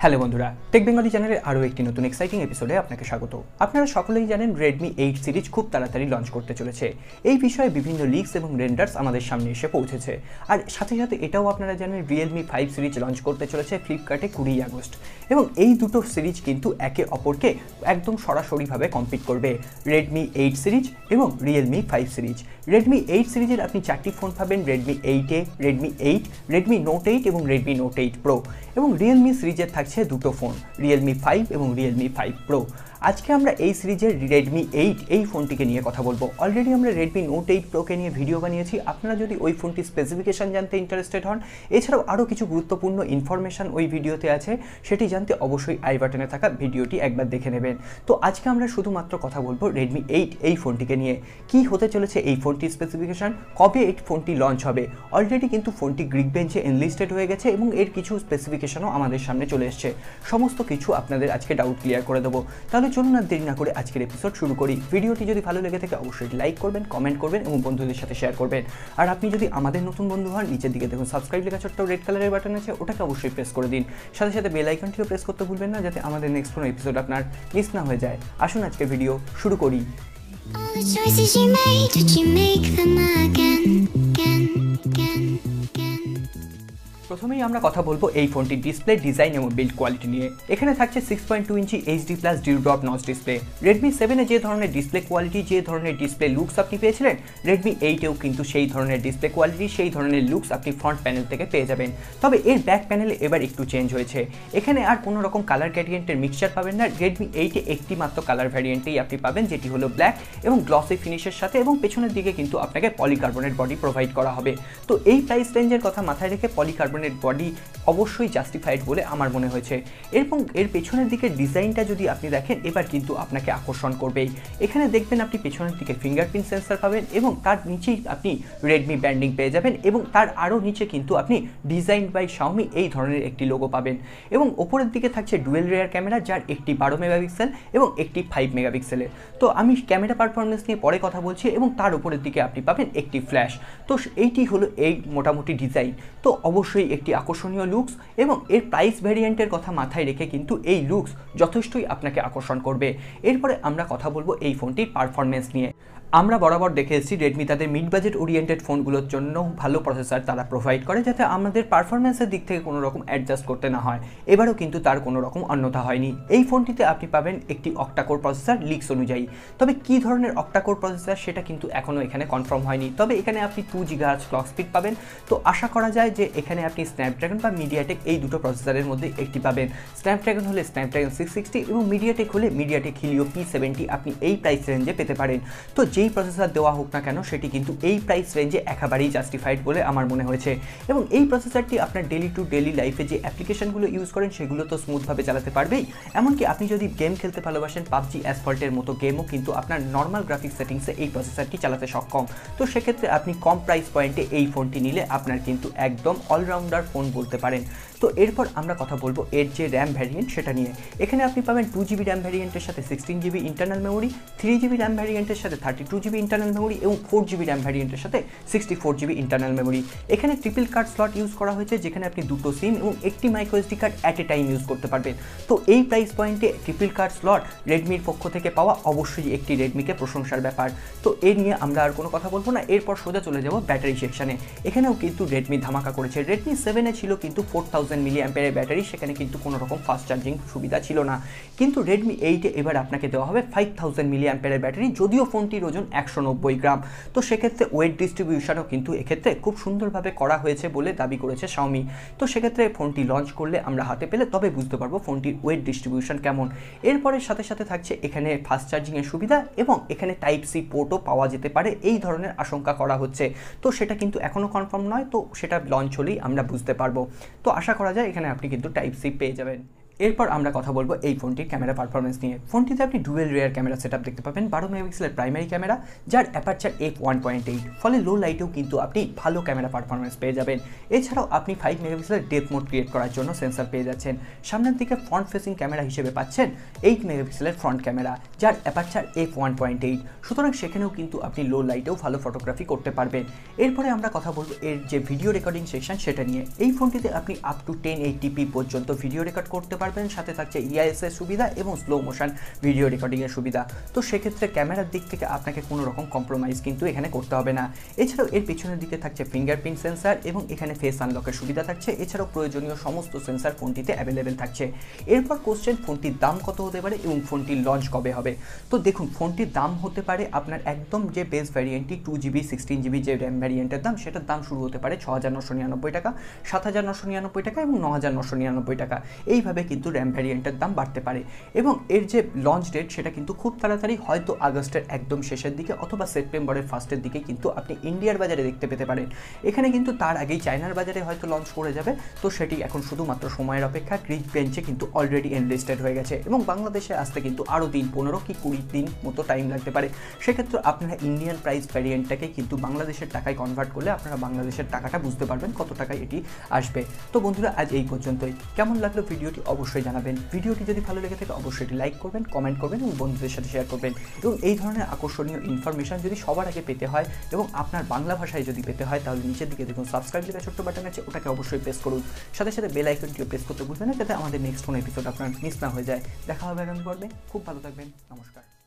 Hello বন্ধুরা, take Bengali চ্যানেলে আরও একটি নতুন এক্সাইটিং এপিসোডে আপনাকে স্বাগত। আপনারা সকলেই জানেন রেডমি 8 সিরিজ খুব তাড়াতাড়ি লঞ্চ করতে চলেছে। এই বিষয়ে বিভিন্ন লিকস এবং রেন্ডার্স আমাদের সামনে এসে পৌঁছেছে। আর সাথে সাথে এটাও আপনারা জানেন রিয়েলমি 5 সিরিজ লঞ্চ করতে চলেছে ফ্লিপকার্টে 20 আগস্ট। এবং এই দুটো সিরিজ কিন্তু একে অপরকে একদম সরাসরিভাবে কম্পিট করবে, রেডমি 8 সিরিজ এবং রিয়েলমি 5 সিরিজ। রেডমি 8 সিরিজের আপনি চারটি ফোন পাবেন, Redmi 8A, Redmi 8, Redmi note 8 এবং রেডমি নোট 8 প্রো। এবং রিয়েলমি সিরিজের থাকছে দুটো ফোন, রিয়েলমি 5 এবং রিয়েলমি 5 প্রো। আজকে আমরা এই সিরিজের রেডমি 8 এই ফোনটিকে নিয়ে কথা বলবো। অলরেডি আমরা রেডমি নোট 8 প্রোকে নিয়ে ভিডিও বানিয়েছি। আপনারা যদি ওই ফোনটির স্পেসিফিকেশান জানতে ইন্টারেস্টেড হন, এছাড়াও আরও কিছু গুরুত্বপূর্ণ ইনফরমেশান ওই ভিডিওতে আছে, সেটি জানতে অবশ্যই আই বাটনে থাকা ভিডিওটি একবার দেখে নেবেন। তো আজকে আমরা শুধুমাত্র কথা বলবো রেডমি 8 এই ফোনটিকে নিয়ে। কি হতে চলেছে এই ফোনটির স্পেসিফিকেশান, কবে এই ফোনটি লঞ্চ হবে। অলরেডি কিন্তু ফোনটি গ্রিক বেঞ্চে এনলিস্টেড হয়ে গেছে এবং এর কিছু স্পেসিফিকেশানও আমাদের সামনে চলে এসছে। সমস্ত কিছু আপনাদের আজকে ডাউট ক্লিয়ার করে দেবো। তাহলে চলুন আর দেরি না করে আজকের এপিসোড শুরু করি। ভিডিওটি যদি ভালো লেগে থাকে অবশ্যই লাইক করবেন, কমেন্ট করবেন এবং বন্ধুদের সাথে শেয়ার করবেন। আর আপনি যদি আমাদের নতুন বন্ধু হন, নিচের দিকে দেখুন সাবস্ক্রাইব লেখা ছোট্ট রেড কালারের বাটন আছে, ওটাকে অবশ্যই প্রেস করে দিন। সাথে সাথে বেল আইকনটিও প্রেস করতে ভুলবেন না, যাতে আমাদের নেক্সট কোনো এপিসোড আপনার মিস না হয়ে যায়। আসুন আজকের ভিডিও শুরু করি। All the choices you made, did you make them again? প্রথমেই আমরা কথা বলবো এই ফোনটির ডিসপ্লে, ডিজাইন এবং বিল্ড কোয়ালিটি নিয়ে। এখানে থাকছে 6.2 ইঞ্চি HD+ ডিউড্রপ নচ ডিসপ্লে। রেডমি 7-এ যে ধরনের ডিসপ্লে কোয়ালিটি, যে ধরনের ডিসপ্লে লুকস আপনি পেয়েছিলেন, রেডমি 8-এও কিন্তু সেই ধরনের ডিসপ্লে কোয়ালিটি, সেই ধরনের লুকস আপনি ফ্রন্ট প্যানেল থেকে পেয়ে যাবেন। তবে এর ব্যাক প্যানেলে এবার একটু চেঞ্জ হয়েছে। এখানে আর কোনো রকম কালার গ্রেডিয়েন্টের মিক্সচার পাবেন না। রেডমি 8-এ একটি মাত্র কালার ভ্যারিয়েন্টেই আপনি পাবেন, যেটি হলো ব্ল্যাক এবং গ্লসি ফিনিশের সাথে, এবং পেছনের দিকে কিন্তু আপনাকে পলিকার্বনেট বডি প্রোভাইড করা হবে। তো এই প্রাইস রেঞ্জের কথা মাথায় রেখে পলিকার্বনেট বডি অবশ্যই জাস্টিফাইড বলে আমার মনে হয়েছে। এবং এর পেছনের দিকে ডিজাইনটা যদি আপনি দেখেন, এবার কিন্তু আপনাকে আকর্ষণ করবেই। এখানে দেখবেন আপনি পেছনের দিকে ফিঙ্গারপ্রিন্ট সেন্সর পাবেন এবং তার নিচেই আপনি রেডমি ব্র্যান্ডিং পেয়ে যাবেন, এবং তার আরও নিচে কিন্তু আপনি ডিজাইন বাই শাওমি এই ধরনের একটি লোগো পাবেন। এবং ওপরের দিকে থাকছে ডুয়েল রেয়ার ক্যামেরা, যার একটি 12 মেগাপিক্সেল এবং একটি 5 মেগাপিক্সেলের। তো আমি ক্যামেরা পারফরমেন্স নিয়ে পরে কথা বলছি। এবং তার উপরের দিকে আপনি পাবেন একটি ফ্ল্যাশ। তো এইটি হলো এই মোটামুটি ডিজাইন। তো অবশ্যই একটি আকর্ষণীয় লুকস, এবং এর প্রাইস ভ্যারিয়েন্টের কথা মাথায় রেখে কিন্তু এই লুকস যথেষ্টই আপনাকে আকর্ষণ করবে। এরপরে আমরা কথা বলবো এই ফোনটির পারফরমেন্স নিয়ে। আমরা বরাবর দেখে এসেছি রেডমি তাদের মিড বাজেট ওরিয়েন্টেড ফোনগুলোর জন্য ভালো প্রসেসর তারা প্রোভাইড করে, যাতে আমাদের পারফরমেন্সের দিক থেকে কোনো রকম অ্যাডজাস্ট করতে না হয়। এবারও কিন্তু তার কোনো রকম অন্যথা হয়নি। এই ফোনটিতে আপনি পাবেন একটি অক্টাকোর প্রসেসর লিক্স অনুযায়ী। তবে কী ধরনের অক্টাকোর প্রসেসর সেটা কিন্তু এখনও এখানে কনফার্ম হয়নি। তবে এখানে আপনি 2 GHz ক্লক স্পিড পাবেন। তো আশা করা যায় যে এখানে আপনি স্ন্যাপড্রাগন বা মিডিয়াটেক এই দুটো প্রসেসরের মধ্যে একটি পাবেন। স্ন্যাপড্রাগন হলে স্ন্যাপড্রাগন 660 এবং মিডিয়াটেক হলে মিডিয়াটেক হিলিও P70 আপনি এই প্রাইস রেঞ্জে পেতে পারেন। তো যেই প্রসেসর দেওয়া হোক না কেন, সেটি কিন্তু এই প্রাইস রেঞ্জে একেবারেই জাস্টিফাইড বলে আমার মনে হয়েছে। এবং এই প্রসেসরটি আপনার ডেলি টু ডেলি লাইফে যে অ্যাপ্লিকেশনগুলো ইউজ করেন সেগুলো তো স্মুথভাবে চালাতে পারবেই। এমনকি আপনি যদি গেম খেলতে ভালোবাসেন, পাবজি, অ্যাসফল্টের মতো গেমও কিন্তু আপনার নর্মাল গ্রাফিক্স সেটিংসে এই প্রসেসরটি চালাতে সক্ষম। তো সেক্ষেত্রে আপনি কম প্রাইস পয়েন্টে এই ফোনটি নিলে আপনার কিন্তু একদম অলরাউন্ডার ফোন বলতে পারেন। তো এরপর আমরা কথা বলবো এর যে র্যাম ভ্যারিয়েন্ট সেটা নিয়ে। এখানে আপনি পাবেন 2GB র্যাম ভ্যারিয়েন্টের সাথে 16GB internal memory, 3GB RAM ভ্যারিয়েন্টের সাথে 32GB ইন্টারনাল মেমোরি এবং 4GB র্যাম ভ্যারিয়েন্টের সাথে 64GB ইন্টারনাল মেমোরি। এখানে ট্রিপল কার্ড স্লট ইউজ করা হয়েছে, যেখানে আপনি দুটো সিম এবং একটি micro SD card at a time use করতে পারবেন। তো এই প্রাইস পয়েন্টে ট্রিপল কার্ড স্লট রেডমির পক্ষ থেকে পাওয়া অবশ্যই একটি রেডমিকে প্রশংসার ব্যাপার। তো এ নিয়ে আমরা আর কোনো কথা বলবো না। এরপর সোজা চলে যাব ব্যাটারি সেকশানে। এখানেও কিন্তু রেডমি ধামাকা করেছে। রেডমি 7-এ ছিল কিন্তু 4000 mAh ব্যাটারি, সেখানে কিন্তু কোনো রকম ফাস্ট চার্জিং সুবিধা ছিল না। কিন্তু রেডমি 8-এ এবার আপনাকে দেওয়া হবে 5000 mAh ব্যাটারি, যদিও ফোনটির ওজন 190 গ্রাম। তো সেক্ষেত্রে ওয়েট ডিস্ট্রিবিউশনও কিন্তু এক্ষেত্রে খুব সুন্দরভাবে করা হয়েছে বলে দাবি করেছে শাওমি। তো সেক্ষেত্রে ফোনটি লঞ্চ করলে আমরা হাতে পেলে তবে বুঝতে পারবো ফোনটির ওয়েট ডিস্ট্রিবিউশন কেমন। এরপরে সাথে সাথে থাকছে এখানে ফাস্ট চার্জিংয়ের সুবিধা, এবং এখানে টাইপ সি পোর্টও পাওয়া যেতে পারে এই ধরনের আশঙ্কা করা হচ্ছে। তো সেটা কিন্তু এখনও কনফার্ম নয়, তো সেটা লঞ্চ হলেই আমরা বুঝতে পারবো। তো আশা করা যায় এখানে আপনি কিন্তু টাইপ সি পেয়ে যাবেন। এরপর আমরা কথা বলবো এই ফোনটির ক্যামেরা পারফরমেন্স নিয়ে। ফোনটিতে আপনি ডুয়েল রেয়ার ক্যামেরা সেটআপ দেখতে পাবেন, 12 মেগাপিক্সেলের প্রাইমারি ক্যামেরা, যার অ্যাপারচার f1.8, ফলে লো লাইটেও কিন্তু আপনি ভালো ক্যামেরা পারফরমেন্স পেয়ে যাবেন। এছাড়াও আপনি 5 মেগাপিক্সেলের ডেপথ মোড ক্রিয়েট করার জন্য সেন্সর পেয়ে যাচ্ছেন। সামনের দিকে ফ্রন্ট ফেসিং ক্যামেরা হিসেবে পাচ্ছেন 8 মেগাপিক্সেলের ফ্রন্ট ক্যামেরা, যার অ্যাপারচার f1.8, সুতরাং সেখানেও কিন্তু আপনি লো লাইটেও ভালো ফটোগ্রাফি করতে পারবেন। এরপরে আমরা কথা বলবো এর যে ভিডিও রেকর্ডিং সেকশন সেটা নিয়ে। এই ফোনটিতে আপনি আপ টু 1080p পর্যন্ত ভিডিও রেকর্ড করতে পারবেন, পারবেন, সাথে থাকছে EIS এর সুবিধা এবং স্লো মোশন ভিডিও রেকর্ডিংয়ের সুবিধা। তো সেক্ষেত্রে ক্যামেরার দিক থেকে আপনাকে কোনো রকম কম্প্রোমাইজ কিন্তু এখানে করতে হবে না। এছাড়াও এর পিছনের দিকে থাকছে ফিঙ্গারপ্রিন্ট সেন্সার এবং এখানে ফেস আনলকের সুবিধা থাকছে। এছাড়াও প্রয়োজনীয় সমস্ত সেন্সার ফোনটিতে অ্যাভেলেবেল থাকছে। এরপর কোশ্চেন, ফোনটির দাম কত হতে পারে এবং ফোনটির লঞ্চ কবে হবে? তো দেখুন, ফোনটির দাম হতে পারে আপনার একদম যে বেস ভ্যারিয়েন্টটি 2GB 16GB যে র্যাম ভ্যারিয়েন্টের দাম, সেটার দাম শুরু হতে পারে 6,999 টাকা, 7,999 টাকা এবং 9,999 টাকা। এইভাবে কিন্তু র্যাম ভ্যারিয়েন্টের দাম বাড়তে পারে এবং এর যে লঞ্চ ডেট সেটা কিন্তু খুব তাড়াতাড়ি, হয়তো আগস্টের একদম শেষের দিকে অথবা সেপ্টেম্বরের ফার্স্টের দিকে কিন্তু আপনি ইন্ডিয়ার বাজারে দেখতে পেতে পারেন। এখানে কিন্তু তার আগেই চায়নার বাজারে হয়তো লঞ্চ করে যাবে। তো সেটি এখন শুধুমাত্র সময়ের অপেক্ষা। গ্রিক বেঞ্চে কিন্তু অলরেডি এনলিস্টেড হয়ে গেছে এবং বাংলাদেশে আসতে কিন্তু আরও দিন 15 কি 20 দিন মতো টাইম লাগতে পারে। সেক্ষেত্রে আপনারা ইন্ডিয়ান প্রাইস ভ্যারিয়েন্টটাকে কিন্তু বাংলাদেশের টাকায় কনভার্ট করলে আপনারা বাংলাদেশের টাকাটা বুঝতে পারবেন কত টাকায় এটি আসবে। তো বন্ধুরা, আজ এই পর্যন্তই। কেমন লাগলো ভিডিওটি অবশ্যই জানাবেন। ভিডিওটি যদি ভালো লেগে থাকে অবশ্যই এটি লাইক করবেন, কমেন্ট করবেন এবং বন্ধুদের সাথে শেয়ার করবেন। এবং এই ধরনের আকর্ষণীয় ইনফরমেশন যদি সবার আগে পেতে হয় এবং আপনার বাংলা ভাষায় যদি পেতে হয়, তাহলে নিচের দিকে দেখুন সাবস্ক্রাইব লেখা ছোট্ট বাটন আছে, ওটাকে অবশ্যই প্রেস করুন। সাথে সাথে বেল আইকনটিও প্রেস করতে ভুলবেন না, যাতে আমাদের নেক্সট কোনো এপিসোড আপনার মিস না হয়ে যায়। দেখা হবে আগামী পর্বে। খুব ভালো থাকবেন। নমস্কার।